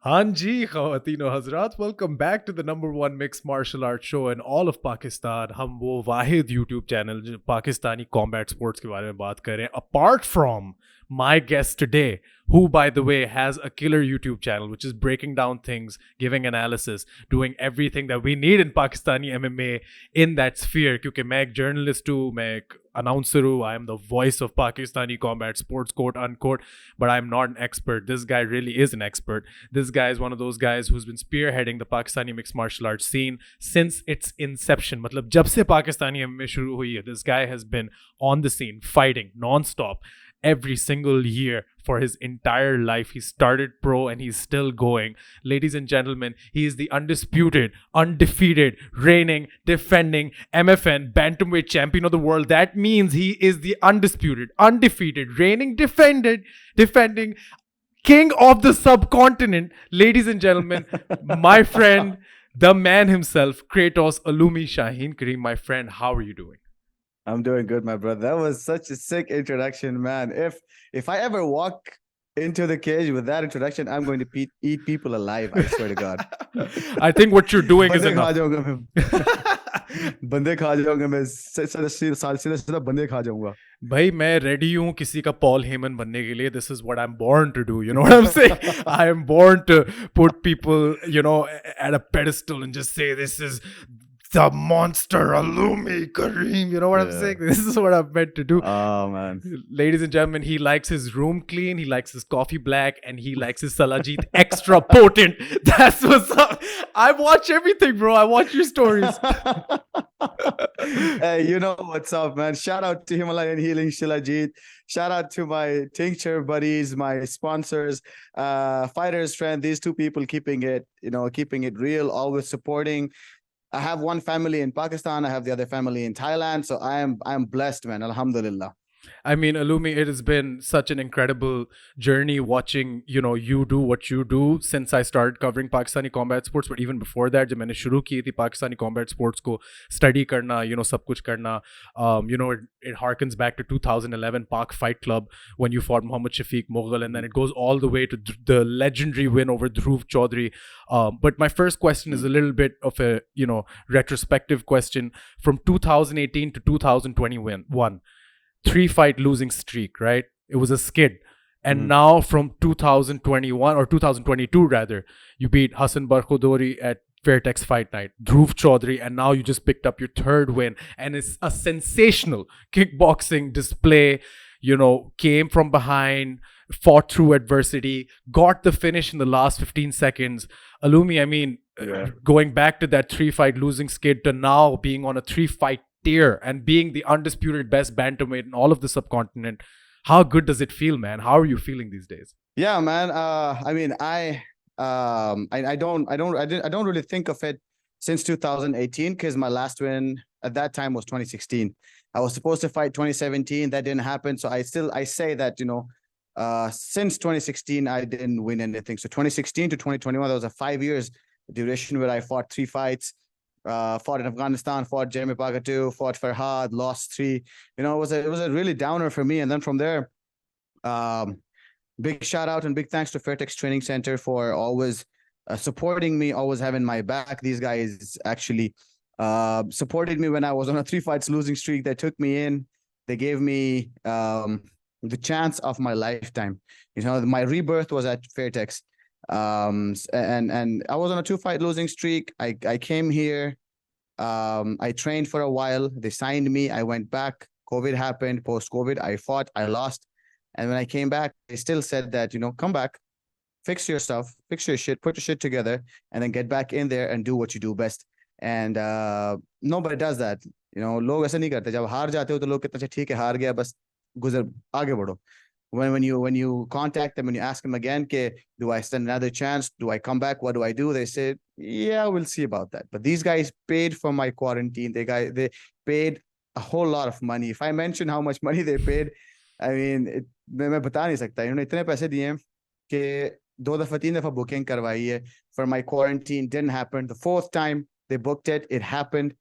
हाँ जी ख़वातीनो हज़रात, welcome back to the number one mix martial art show in all of Pakistan. हम वो वाहिद यूट्यूब चैनल जो पाकिस्तानी कॉम्बैट स्पोर्ट्स के बारे में बात कर रहे हैं, apart from my guest today, who, by the way, has a killer YouTube channel which is breaking down things, giving analysis, doing everything that we need in Pakistani MMA in that sphere. क्योंकि मैं एक journalist हूँ, मैं एक announcer हूँ, I am the voice of Pakistani combat sports, quote unquote, but I'm not an expert. This guy really is an expert. This guy is one of those guys who's been spearheading the Pakistani mixed martial arts scene since its inception. मतलब जब से Pakistani MMA शुरू हुई है, this guy has been on the scene, fighting non-stop every single year for his entire life. He started pro and he's still going. Ladies and gentlemen, he is the undisputed, undefeated, reigning, defending MFN Bantamweight champion of the world. That means he is the undisputed, undefeated, reigning, defending king of the subcontinent. Ladies and gentlemen, my friend, the man himself, Kratos Uloomi Karim. My friend, how are you doing? I'm doing good, my brother. That was such a sick introduction, man. If I ever walk into the cage with that introduction, I'm going to eat people alive. I swear to God. I think what you're doing is बंदे खा enough. जाऊंगा मैं बंदे खा जाऊंगा मैं सीधा बंदे खा जाऊंगा भाई मैं रेडी हूँ किसी का पॉल हेमन बनने के लिए. This is what I'm born to do. You know what I'm saying? I am born to put people, you know, at a pedestal and just say this is the monster Uloomi Karim. You know what I'm saying? This is what I'm meant to do. Oh man. Ladies and gentlemen, he likes his room clean, he likes his coffee black, and he likes his Salajit extra potent. That's what's up. I watch everything, bro. I watch your stories. Hey, you know what's up, man. Shout out to Himalayan Healing Shilajit. Shout out to my tincture buddies, my sponsors, Fighters Friend. These two people keeping it real, always supporting. I have one family in Pakistan. I have the other family in Thailand. So I am blessed, man. Alhamdulillah. I mean, Uloomi, it has been such an incredible journey watching, you know, you do what you do since I started covering Pakistani combat sports. But even before that, जब मैंने शुरू की थी Pakistani combat sports को study करना, you know, सब कुछ करना, you know, it harkens back to 2011 Pak Fight Club when you fought Muhammad Shafiq Mughal, and then it goes all the way to the legendary win over Dhruv Chaudhary. But my first question is a little bit of a, you know, retrospective question. From 2018 to 2021, 3-fight losing streak, right? It was a skid. And now from 2021 or 2022 rather, you beat Hassan Barkhodori at Fairtex Fight Night, Dhruv Chaudhary, and now you just picked up your third win. And it's a sensational kickboxing display. You know, came from behind, fought through adversity, got the finish in the last 15 seconds. Uloomi, I mean, going back to that 3-fight losing skid to now being on a 3-fight tier and being the undisputed best bantamweight in all of the subcontinent, how good does it feel, man? How are you feeling these days? Yeah, man. I mean, I don't really think of it since 2018 because my last win at that time was 2016. I was supposed to fight 2017. That didn't happen. So I say that, you know, since 2016, I didn't win anything. So 2016 to 2021, that was a 5 years duration where I fought 3 fights. Fought in Afghanistan, fought Jeremy Pagatu, fought Farhad, lost 3. You know, it was a really downer for me. And then from there, big shout out and big thanks to Fairtex Training Center for always supporting me, always having my back. These guys actually supported me when I was on a 3 fights losing streak. They took me in. They gave me the chance of my lifetime. You know, my rebirth was at Fairtex. And I was on a 2-fight losing streak. I came here. I trained for a while. They signed me. I went back. COVID happened. Post-COVID, I fought. I lost. And when I came back, they still said that, you know, come back, fix your stuff, fix your shit, put your shit together, and then get back in there and do what you do best. And nobody does that. You know, लोग ऐसा नहीं करते. जब हार जाते हो तो लोग कहते हैं ठीक है हार गया बस गुजर आगे बढ़ो. When you contact them and you ask them again, do I stand another chance? Do I come back? What do I do? They say, yeah, we'll see about that. But these guys paid for my quarantine. They paid a whole lot of money. If I mention how much money they paid, I mean, मैं बता नहीं सकता. इन्होंने इतने पैसे दिए हैं कि 2-3 दफा booking करवाई है for my quarantine. Didn't happen. The 4th time they booked it, it happened.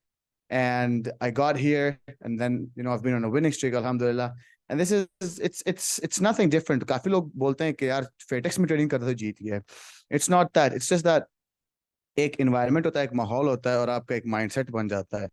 And I got here, and then, you know, I've been on a winning streak, alhamdulillah. And this is it's nothing different. काफी लोग बोलते हैं कि यार फेटेक्स में training करते तो जीत गया. It's not that. It's just that एक इन्वायरमेंट होता है, एक माहौल होता है, और आपका एक माइंडसेट बन जाता है.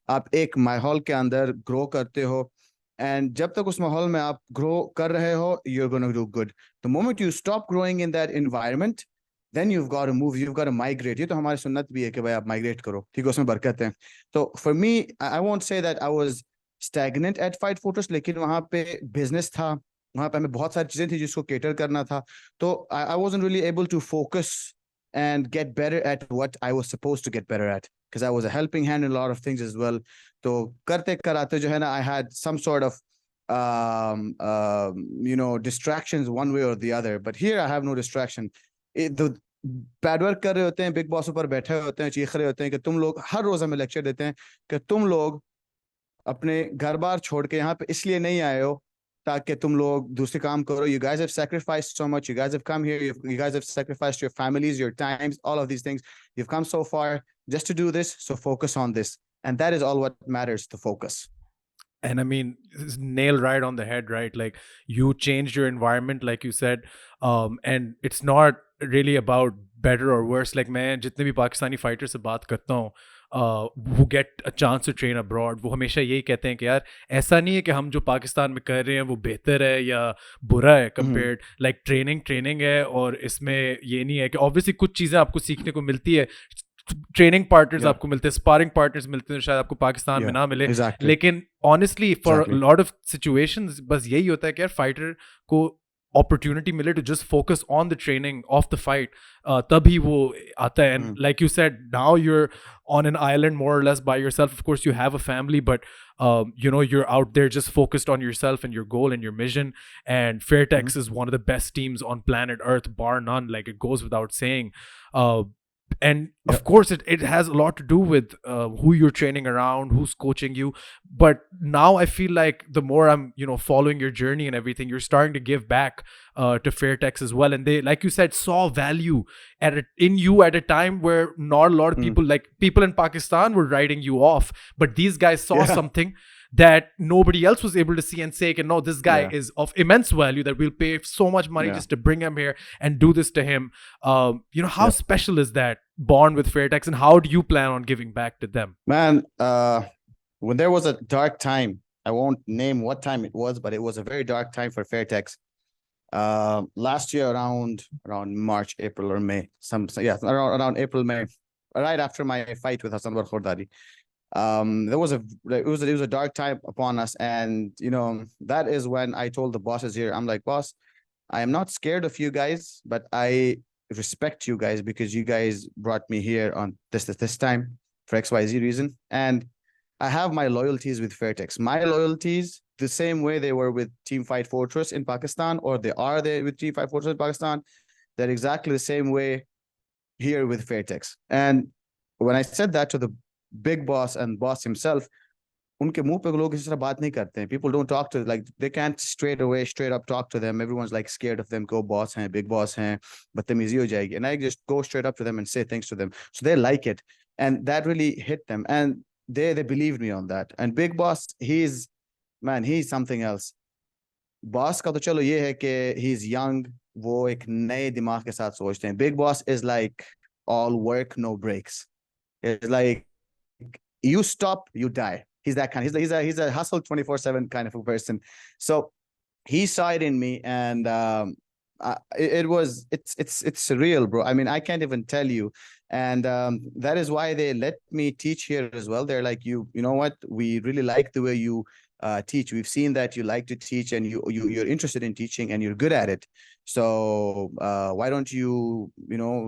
आप एक माहौल के अंदर ग्रो करते हो, एंड जब तक उस माहौल में आप ग्रो कर रहे हो, you're going to do good. The moment you stop growing in that environment, then you've got to move, you've got to migrate. ये तो हमारी सुन्नत भी है कि भाई आप माइग्रेट करो, ठीक है, उसमें बरकत है. तो for me, I won't say that I was stagnant at Fight Fortress, लेकिन वहाँ पे बिजनेस था, वहाँ पे हमें बहुत सारी चीजें थी जिसको केटर करना था. तो I wasn't really able to focus and get better at what I was supposed to get better at, because I was a helping hand in a lot of things as well. तो करते कराते जो है ना, I had some sort of distractions one way or the other. But here I have no distraction. The bad work कर रहे होते हैं, बिग बॉस ऊपर बैठे होते हैं, चीख रहे होते हैं कि तुम लोग, हर रोज हमें लेक्चर देते हैं कि तुम लोग अपने घर बार छोड़ के यहाँ पे इसलिए नहीं आए हो ताकि तुम लोग दूसरे काम करो. You guys have sacrificed so much. You guys have come here. You guys have sacrificed your families, your times, all of these things. You've come so far just to do this. So focus on this. And that is all what matters, the focus. And I mean, it's nail right on the head, right? Like, you changed your environment, like you said, and it's not really about better or worse. Like, मैं जितने भी Pakistani fighter से बात करता हूँ, who get a chance to train abroad, वो हमेशा यही कहते हैं कि यार ऐसा नहीं है कि हम जो पाकिस्तान में कर रहे हैं वो बेहतर है या बुरा है compared. Like, ट्रेनिंग है, और इसमें ये नहीं है कि obviously कुछ चीज़ें आपको सीखने को मिलती है, ट्रेनिंग पार्टनर्स आपको मिलते हैं, स्पारिंग पार्टनर्स मिलते हैं, शायद आपको पाकिस्तान में ना मिले. लेकिन honestly for lot of situations बस यही होता है कि यार फाइटर को opportunity मिले to just focus on the training of the fight, तभी वो आता है. And like you said, now you're on an island more or less by yourself. Of course you have a family, but you're out there just focused on yourself and your goal and your mission. And Fairtex is one of the best teams on planet Earth, bar none. Like, it goes without saying. And of course it has a lot to do with who you're training around, who's coaching you. But now I feel like the more I'm following your journey and everything, you're starting to give back to Fairtex as well. And they, like you said, saw value in you at a time where not a lot of people, like people in Pakistan, were writing you off, but these guys saw something that nobody else was able to see and say, no, this guy is of immense value, that we'll pay so much money just to bring him here and do this to him. How special is that bond with Fairtex, and how do you plan on giving back to them? Man, when there was a dark time, I won't name what time it was, but it was a very dark time for Fairtex. Last year around March, April or May, around April, May, right after my fight with Hassan Khordari. It was a dark time upon us, and that is when I told the bosses here, I'm like, boss, I am not scared of you guys, but I respect you guys because you guys brought me here on this time for XYZ reason, and I have my loyalties with Fairtex. My loyalties, the same way they were with Team Fight Fortress in Pakistan, or they are there with Team Fight Fortress in Pakistan, they're exactly the same way here with Fairtex. And when I said that to the big boss and boss himself, उनके मुंह पे लोग इस तरह बात नहीं करते हैं. People don't talk to, like, they can't straight up talk to them. Everyone's like scared of them. Go boss हैं, big boss हैं, बदतमीजी हो जाएगी. And I just go straight up to them and say things to them. So they like it. And that really hit them. And they believed me on that. And big boss, he's something else. Boss का तो चलो ये है कि he's young, वो एक नए दिमाग के साथ सोचते हैं. Big boss is like all work, no breaks. It's like, you stop, you die. He's that kind. He's a hustle 24/7 kind of a person. So he saw it in me, and it's surreal, bro. I mean, I can't even tell you. And that is why they let me teach here as well. They're like, you know what? We really like the way you teach. We've seen that you like to teach, and you're interested in teaching, and you're good at it. So why don't you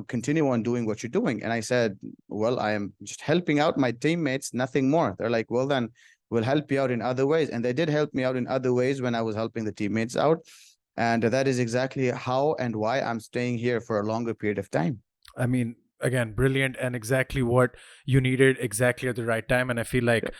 continue on doing what you're doing? And I said, well, I am just helping out my teammates, nothing more. They're like, well, then we'll help you out in other ways. And they did help me out in other ways when I was helping the teammates out. And that is exactly how and why I'm staying here for a longer period of time. I mean, again, brilliant, and exactly what you needed exactly at the right time. And I feel like,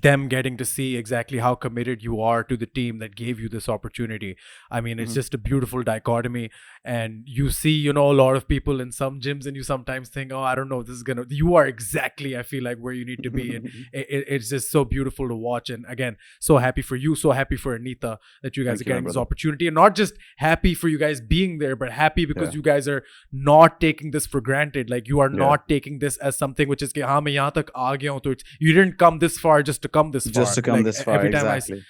them getting to see exactly how committed you are to the team that gave you this opportunity. I mean, it's just a beautiful dichotomy. And you see, you know, a lot of people in some gyms, and you sometimes think, oh, I don't know, this is gonna, you are exactly, I feel like, where you need to be. And it's just so beautiful to watch. And again, so happy for you, so happy for Anita that you guys Thank are you, my getting this brother. opportunity. And not just happy for you guys being there, but happy because Yeah. you guys are not taking this for granted. Like, you are Yeah. not taking this as something which is, हाँ, मैं यहाँ तक आ गया हूँ, तो you didn't come this far just to come this far. Just to come Like, this far, every time exactly.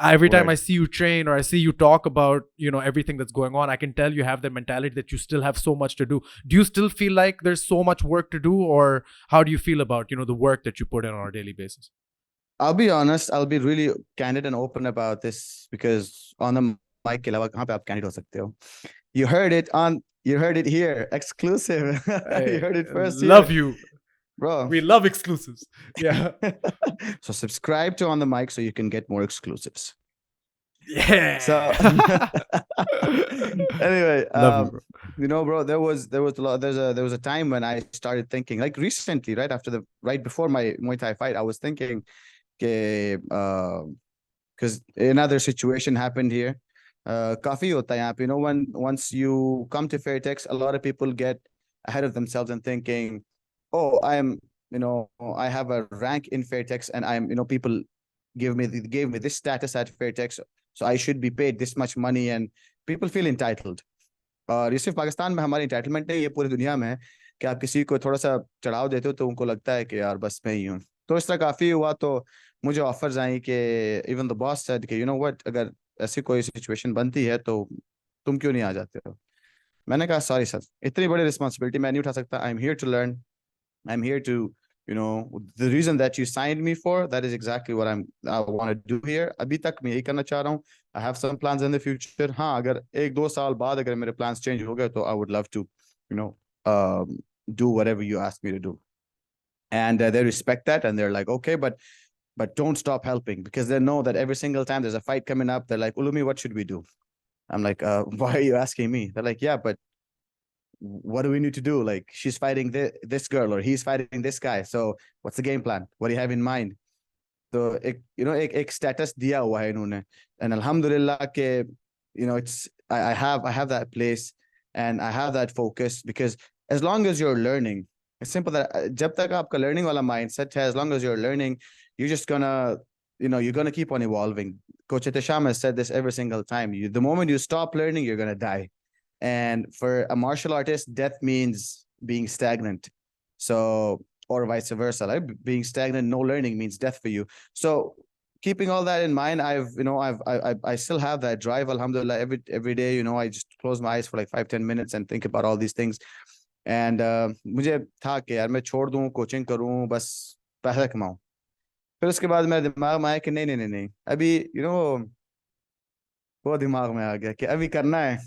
every time Word. I see you train, or I see you talk about, you know, everything that's going on, I can tell you have the mentality that you still have so much to do. Do you still feel like there's so much work to do, or how do you feel about, you know, the work that you put in on a daily basis? I'll be honest, I'll be really candid and open about this, because on the mic के अलावा कहाँ पे आप candid हो सकते हो? You heard it here, exclusive. You heard it first here. Love you, bro. We love exclusives. Yeah. So subscribe to On the Mic so you can get more exclusives. Yeah. So anyway, Love you, bro. you know, bro, there was a lot. There was a time when I started thinking, like recently, right before my Muay Thai fight, I was thinking, okay, because another situation happened here. Kafi hota hai yahan pe. You know, once you come to Fairtex, a lot of people get ahead of themselves and thinking, oh, I have a rank in Fairtex, and people gave me this status at Fairtex, so I should be paid this much money, and people feel entitled. और ये सिर्फ पाकिस्तान में हमारी entitlement नहीं, ये पूरी दुनिया में है कि आप किसी को थोड़ा सा चढ़ाव देते हो तो उनको लगता है कि यार बस मैं ही हूँ. तो इस तरह काफ़ी हुआ. तो मुझे ऑफर्स आई कि इवन द बॉस सेड कि यू नो व्हाट, अगर ऐसी कोई सिचुएशन बनती है तो तुम क्यों नहीं आ जाते हो. मैंने कहा सॉरी सर, इतनी बड़ी रिस्पॉन्सिबिलिटी मैं नहीं उठा सकता. I am here to learn. I'm here to, the reason that you signed me for, that is exactly what I want to do here. अभी तक मैं यही करना चाह रहा हूँ. I have some plans in the future. हाँ, अगर 1-2 साल बाद अगर मेरे plans change हो गए तो I would love to, do whatever you ask me to do. And they respect that, and they're like, okay, but don't stop helping, because they know that every single time there's a fight coming up, they're like, Uloomi, what should we do? I'm like, why are you asking me? They're like, yeah, but what do we need to do? Like, she's fighting this girl, or he's fighting this guy. So what's the game plan? What do you have in mind? So, एक status दिया हुआ है इन्होंने. And alhamdulillah के, it's, I have that place, and I have that focus, because as long as you're learning, it's simple that जब तक आपका learning वाला mindset है, as long as you're learning, you're just gonna, you're gonna keep on evolving. Coach Etesham has said this every single time. The moment you stop learning, you're gonna die. And for a martial artist, death means being stagnant. So, or vice versa, like being stagnant, no learning means death for you. So, keeping all that in mind, I still have that drive. Alhamdulillah, every day, I just close my eyes for like 5-10 minutes and think about all these things. And मुझे था कि यार मैं छोड़ दूँ, coaching करूँ, बस पैसा कमाऊँ. फिर उसके बाद मेरे दिमाग में आया कि नहीं, अभी वो दिमाग में आ गया कि अभी करना है.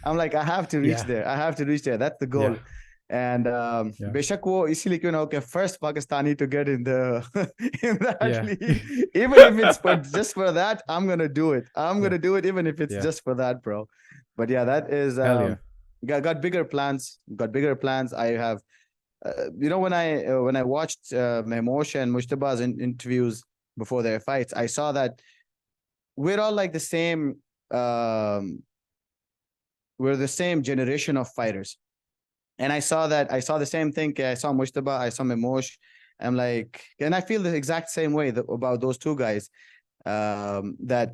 I'm like, I have to reach there. I have to reach there. That's the goal. And बेशक वो इसीलिए क्यों ना हो कि first Pakistani to get in the league. Even if it's just for that, I'm gonna do it. I'm gonna do it, even if it's just for that, bro. But yeah, that is got bigger plans. I have, when I watched Mehmosh and Mushtaba's interviews before their fights, I saw that we're all like the same. We're the same generation of fighters. And I saw the same thing. I saw Mushtaba, I saw Memosh. I'm like, and I feel the exact same way about those two guys. That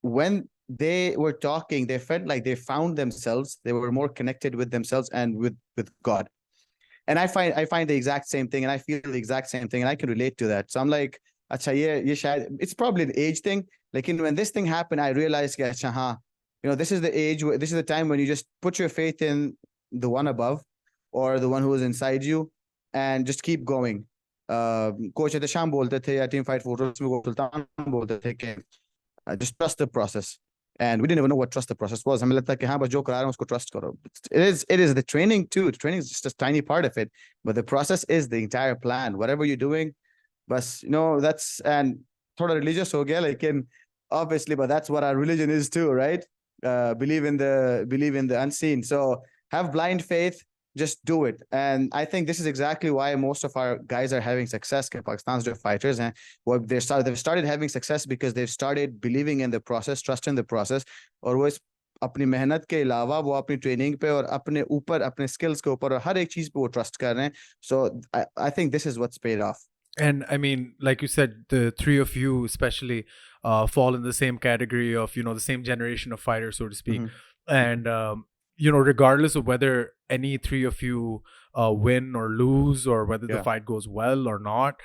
when they were talking, they felt like they found themselves. They were more connected with themselves and with God. And I find the exact same thing, and I feel the exact same thing, and I can relate to that. So I'm like, it's probably an age thing. Like, when this thing happened, I realized, this is the age, this is the time when you just put your faith in the one above, or the one who is inside you, and just keep going. Coach Etesham bolte the या team fight photos में Sultan bolte the कि just trust the process. And we didn't even know what trust the process was. हमें लगता है कि हाँ बस जो करा रहा हूँ उसको trust करो. It is the training too. The training is just a tiny part of it, but the process is the entire plan. Whatever you're doing, but that's, and थोड़ा religious हो गया, like, obviously, but that's what our religion is too, right? Believe in the unseen. So have blind faith, just do it. And I think this is exactly why most of our guys are having success, Pakistan's fighters. And what they've started having success because they've started believing in the process, trusting the process. और वो अपनी मेहनत के अलावा वो अपनी training पे और अपने ऊपर अपने स्किल्स के ऊपर और हर एक चीज पे वो ट्रस्ट कर रहे हैं. So I think this is what's paid off. And I mean, like you said, the three of you especially fall in the same category of, the same generation of fighters, so to speak. Mm-hmm. And, regardless of whether any three of you win or lose, or whether the fight goes well or not,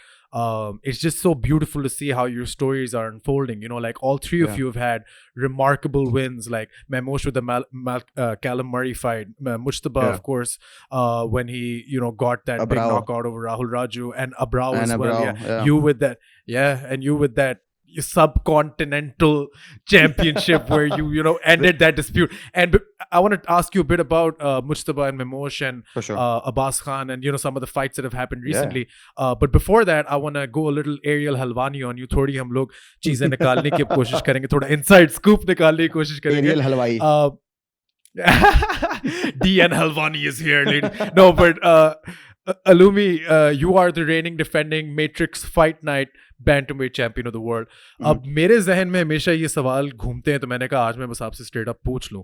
it's just so beautiful to see how your stories are unfolding. Like all three of you have had remarkable wins, like Memosh with the Callum Murray fight, Mujtaba, of course, when he, got that big knockout over Rahul Raju, and Abrao as well. You with that, and you with that subcontinental championship where you ended that dispute. And I want to ask you a bit about Mujtaba and Memosh and Abbas Khan and some of the fights that have happened recently. But before that, I want to go a little Ariel Halwani on you. थोड़ी हम लोग चीजें निकालने की कोशिश करेंगे, थोड़ा inside scoop निकालने की कोशिश करेंगे. Ariel Halwai. DN Halwani is here, lady. No, but Uloomi, you are the reigning defending Matrix Fight Night Bantamweight champion of the world. अब मेरे जहन में हमेशा ये सवाल घूमते हैं, तो मैंने कहा आज मैं बस आपसे straight up पूछ लूं.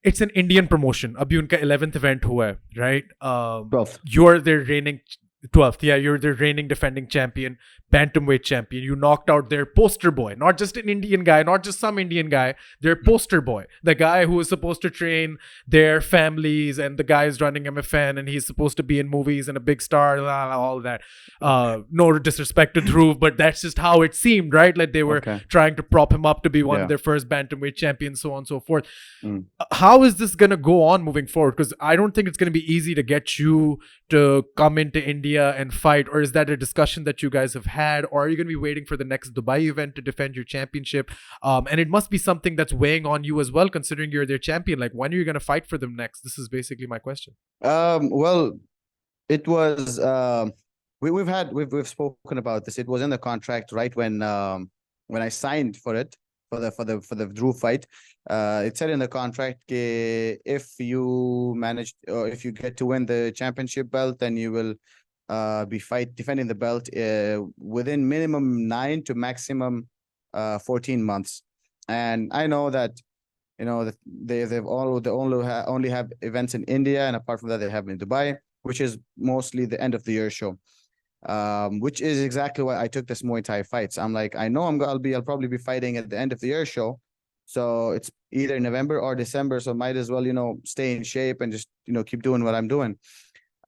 It's an Indian promotion. अभी उनका 11th event हुआ है, right? 12th. You're their reigning 12th. Yeah, you're their reigning defending champion, bantamweight champion. You knocked out their poster boy, not just an Indian guy, not just some Indian guy, their poster boy, the guy who is supposed to train their families, and the guy is running MFN, and he's supposed to be in movies and a big star, all that. No disrespect to Dhruv, but that's just how it seemed, right? Like they were trying to prop him up to be one of their first bantamweight champions, so on and so forth. How is this going to go on moving forward? Because I don't think it's going to be easy to get you to come into India and fight, or is that a discussion that you guys have had, or are you going to be waiting for the next Dubai event to defend your championship? And it must be something that's weighing on you as well, considering you're their champion. Like, when are you going to fight for them next? This is basically my question. Well, it was we've spoken about this. It was in the contract right when I signed for it for the Dhruv fight. It said in the contract if you manage, or if you get to win the championship belt, then you will be defending the belt within minimum 9 to maximum 14 months. And I know that that they only have events in India, and apart from that they have in Dubai, which is mostly the end of the year show, which is exactly why I took this Muay Thai fights. I'm like, I know I'll probably be fighting at the end of the year show, so it's either November or December, so might as well stay in shape and just keep doing what I'm doing.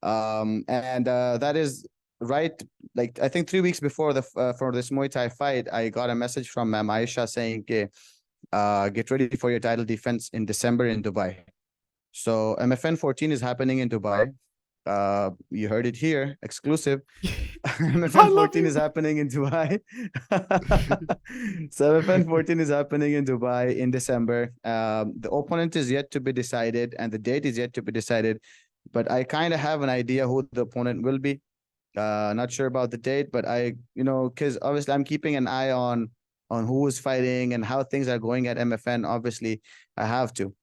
And that is right. Like, I think 3 weeks before for this Muay Thai fight, I got a message from Aisha saying, get ready for your title defense in December in Dubai. So MFN 14 is happening in Dubai. You heard it here, exclusive. MFN 14 is happening in Dubai. So MFN 14 is happening in Dubai in December. The opponent is yet to be decided, and the date is yet to be decided. But I kind of have an idea who the opponent will be. Not sure about the date, but because obviously I'm keeping an eye on who is fighting and how things are going at MFN. Obviously, I have to.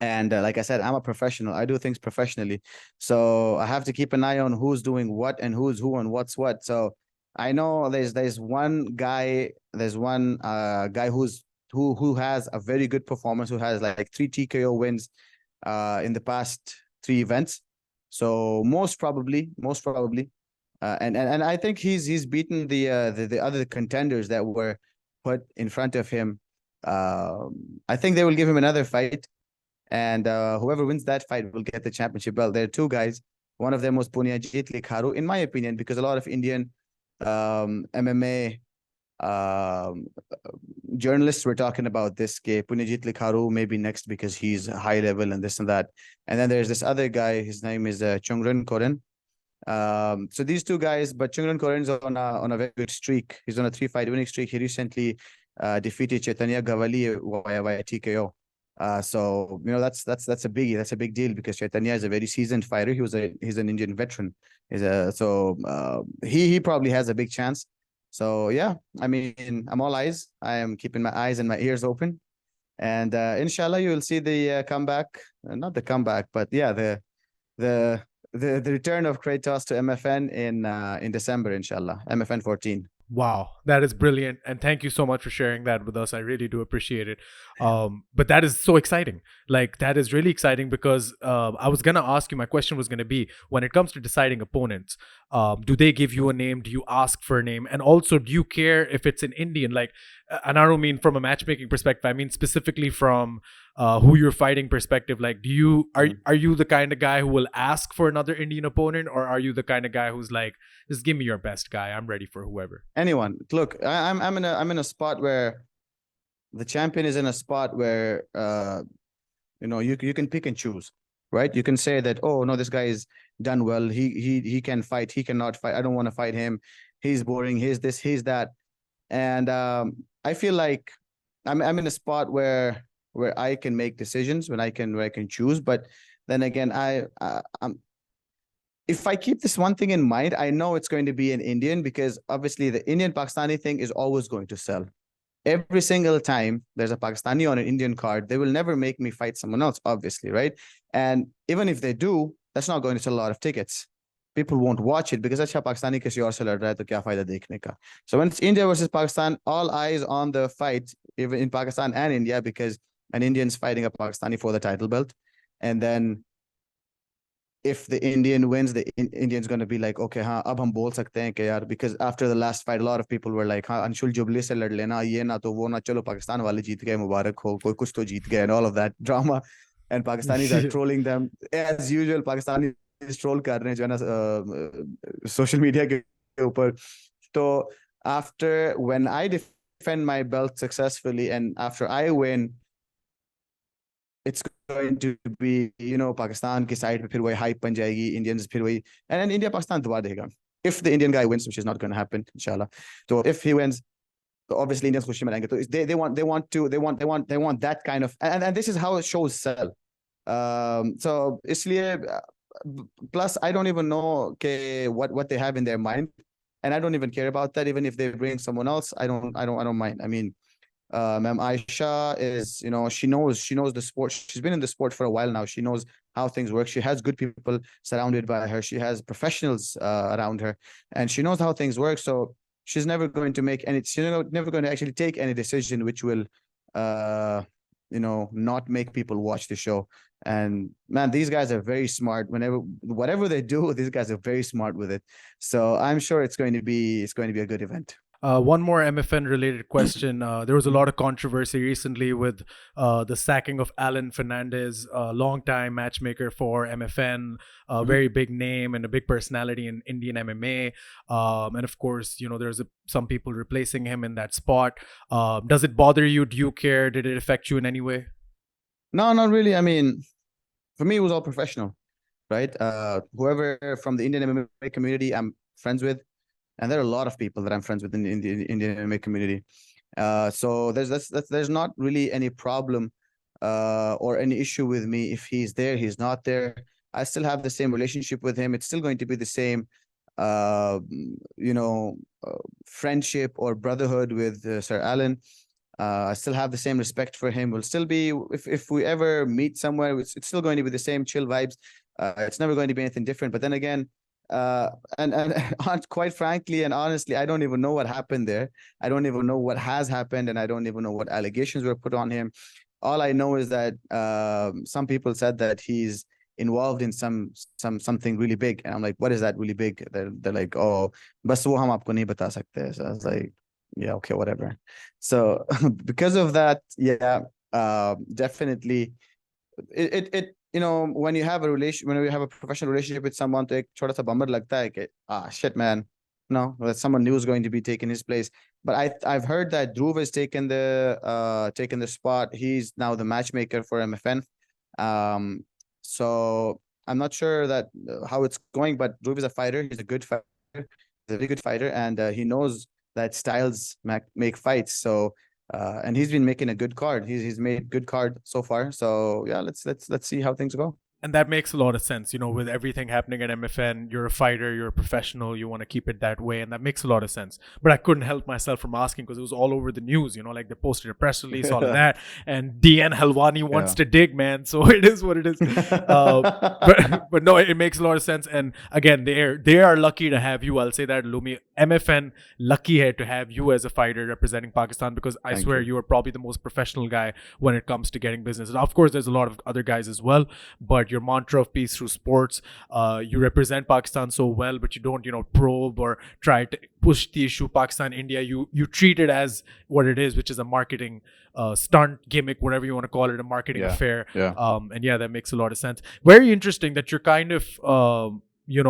And like I said, I'm a professional. I do things professionally. So I have to keep an eye on who's doing what and who's who and what's what. So I know there's one guy, guy who has a very good performance, who has like 3 TKO wins in the past 3 events. So most probably, and I think he's beaten the other contenders that were put in front of him. I think they will give him another fight, and whoever wins that fight will get the championship belt. There are 2 guys. One of them was Punyajit Likharu, in my opinion, because a lot of Indian MMA journalists were talking about this. Punyajit Likharu may be next because he's high level and this and that. And then there's this other guy. His name is Chungran Koren. So these 2 guys, but Chungran Koren's on a very good streak. He's on a 3-fight winning streak. He recently defeated Chaitanya Gavali via TKO. So that's a biggie. That's a big deal because Chaitanya is a very seasoned fighter. He's an Indian veteran. He probably has a big chance. So yeah, I mean, I'm all eyes. I am keeping my eyes and my ears open, and inshallah you will see the comeback. Not the comeback, but yeah, the return of Kratos to MFN in December, inshallah. MFN 14. Wow, that is brilliant. And thank you so much for sharing that with us. I really do appreciate it. But that is so exciting. Like, that is really exciting because I was going to ask you, my question was going to be, when it comes to deciding opponents, do they give you a name? Do you ask for a name? And also, do you care if it's an Indian? Like, and I don't mean from a matchmaking perspective, I mean specifically from who you're fighting perspective. Like, are you the kind of guy who will ask for another Indian opponent, or are you the kind of guy who's like, just give me your best guy, I'm ready for whoever? Anyone. Look, I'm in a spot where the champion is in a spot where you can pick and choose, right? You can say that, oh no, this guy is done well. He can fight. He cannot fight. I don't want to fight him. He's boring. He's this. He's that. And I feel like I'm in a spot where I can make decisions, where I can choose. But then again, I'm if I keep this one thing in mind, I know it's going to be an Indian, because obviously the Indian Pakistani thing is always going to sell. Every single time there's a Pakistani on an Indian card, they will never make me fight someone else, obviously, right? And even if they do, that's not going to sell a lot of tickets. People won't watch it because अच्छा Pakistani किसी और से लड़ रहा है तो क्या फायदा देखने का. So when it's India versus Pakistan, all eyes on the fight, even in Pakistan and India, because an Indian's fighting a Pakistani for the title belt. And then if the Indian wins, the Indian's going to be like, okay, हाँ अब हम बोल सकते हैं कि यार, because after the last fight, a lot of people were like, हाँ Anshul jubilee से लड़ लेना, ये ना तो वो ना, चलो पाकिस्तान वाले जीत गए, मुबारक हो, कोई कुछ तो जीत गए, and all of that drama. And Pakistanis are trolling them as usual. Pakistanis troll कर रहे हैं जो है ना social media के ऊपर. So after, when I defend my belt successfully and after I win, it's going to be, Pakistan ki side pe phir wahi hype ban jayegi, Indians phir wahi, and then India Pakistan dua dega. If the Indian guy wins, which is not going to happen, inshallah. So if he wins, so obviously Indians khushi manayenge. So they want that kind of, and this is how shows sell. So isliye, plus I don't even know what they have in their mind, and I don't even care about that. Even if they bring someone else, I don't mind. I mean, Ma'am Aisha is, she knows the sport. She's been in the sport for a while now. She knows how things work. She has good people surrounded by her. She has professionals around her, and she knows how things work. So she's never going to make any, she's never going to actually take any decision which will, not make people watch the show. And man, these guys are very smart. Whatever they do, these guys are very smart with it. So I'm sure it's going to be a good event. One more MFN related question. There was a lot of controversy recently with the sacking of Alan Fernandez, a long-time matchmaker for MFN, a very big name and a big personality in Indian MMA. And of course, there's some people replacing him in that spot. Does it bother you? Do you care? Did it affect you in any way? No, not really. I mean, for me, it was all professional, right? Whoever from the Indian MMA community I'm friends with, and there are a lot of people that I'm friends with in the Indian MMA community. So there's not really any problem or any issue with me if he's there, he's not there. I still have the same relationship with him. It's still going to be the same, friendship or brotherhood with Sir Alan. I still have the same respect for him. We'll still be, if we ever meet somewhere, it's still going to be the same chill vibes. It's never going to be anything different. But then again, and quite frankly and honestly, I don't even know what happened there. I don't even know what has happened, and I don't even know what allegations were put on him. All I know is that some people said that he's involved in something really big, and I'm like, what is that really big? They're like, oh, bas wo hum aapko nahi bata sakte. So I was like, yeah, okay, whatever. So because of that, yeah, definitely, it when you have a professional relationship with someone, to ek chota sa bummer lagta hai ki, shit, man, no, that someone new is going to be taking his place. But I've heard that Dhruv has taken the spot. He's now the matchmaker for MFN. So I'm not sure that how it's going, but Dhruv is a fighter. He's a good fighter. He's a very good fighter, and he knows that styles make fights. So and he's been making a good card. He's made good card so far. So yeah, let's see how things go. And that makes a lot of sense, with everything happening at MFN. You're a fighter, you're a professional, you want to keep it that way, and that makes a lot of sense. But I couldn't help myself from asking because it was all over the news, like they posted a press release, all of that, and DN Helwani wants to dig, man. So it is what it is. But no, it makes a lot of sense. And again, they are lucky to have you. I'll say that, Uloomi. MFN lucky hai to have you as a fighter representing Pakistan, because I swear you are probably the most professional guy when it comes to getting business. And of course, there's a lot of other guys as well, but your mantra of peace through sports, you represent Pakistan so well, but you don't, probe or try to push the issue Pakistan, India. You treat it as what it is, which is a marketing stunt, gimmick, whatever you want to call it, a marketing affair. And that makes a lot of sense. Very interesting that you're kind of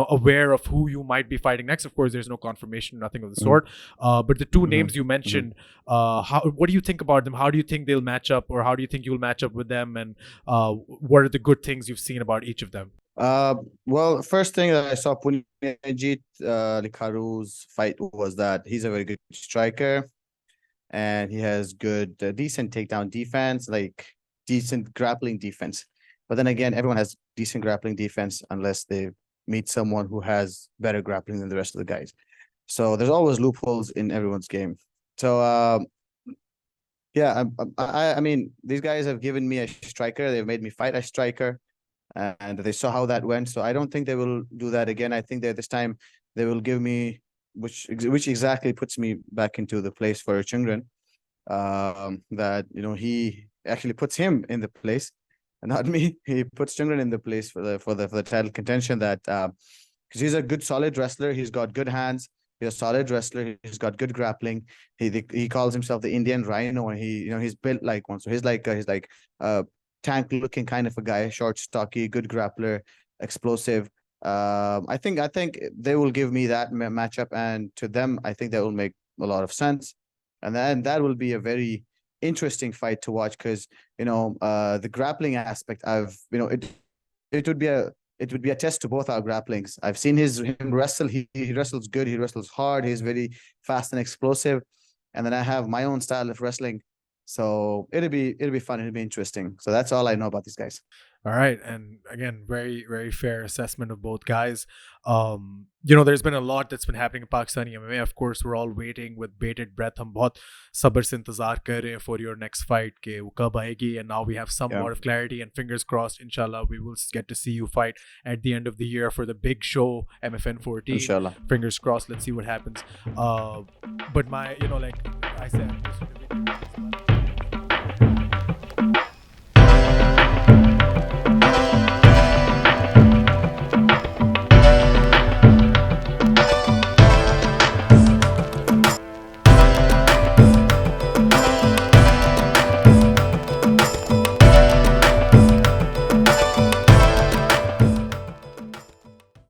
aware of who you might be fighting next. Of course, there's no confirmation, nothing of the sort. But the two names you mentioned, what do you think about them? How do you think they'll match up, or how do you think you'll match up with them? And what are the good things you've seen about each of them? Well, first thing that I saw Punjit Likaru's fight was that he's a very good striker, and he has good, decent takedown defense, like decent grappling defense. But then again, everyone has decent grappling defense unless they meet someone who has better grappling than the rest of the guys. So there's always loopholes in everyone's game. So I mean, these guys have given me a striker. They've made me fight a striker, and they saw how that went. So I don't think they will do that again. I think that this time they will give me, which exactly puts me back into the place for Chungran. That he actually puts him in the place, and not me. He puts Chungran in the place for the title contention. That because he's a good, solid wrestler. He's got good hands. He's a solid wrestler. He's got good grappling. He calls himself the Indian Rhino, and he's built like one. So he's like a tank looking kind of a guy, short, stocky, good grappler, explosive. I think they will give me that matchup, and to them, I think that will make a lot of sense, and then that will be a very interesting fight to watch, because the grappling aspect, it would be a test to both our grapplings. I've seen him wrestle. He wrestles good. He wrestles hard. He's very fast and explosive, and then I have my own style of wrestling. So it'll be fun. It'll be interesting. So that's all I know about these guys. All right. And again, very, very fair assessment of both guys. There's been a lot that's been happening in Pakistani MMA. Of course, we're all waiting with bated breath. हम बहुत सब्र से इंतजार कर रहे हैं for your next fight के वो कब आएगी. And now we have somewhat of clarity, and fingers crossed, inshallah, we will get to see you fight at the end of the year for the big show, MFN 14. Inshallah. Fingers crossed. Let's see what happens. But like I said,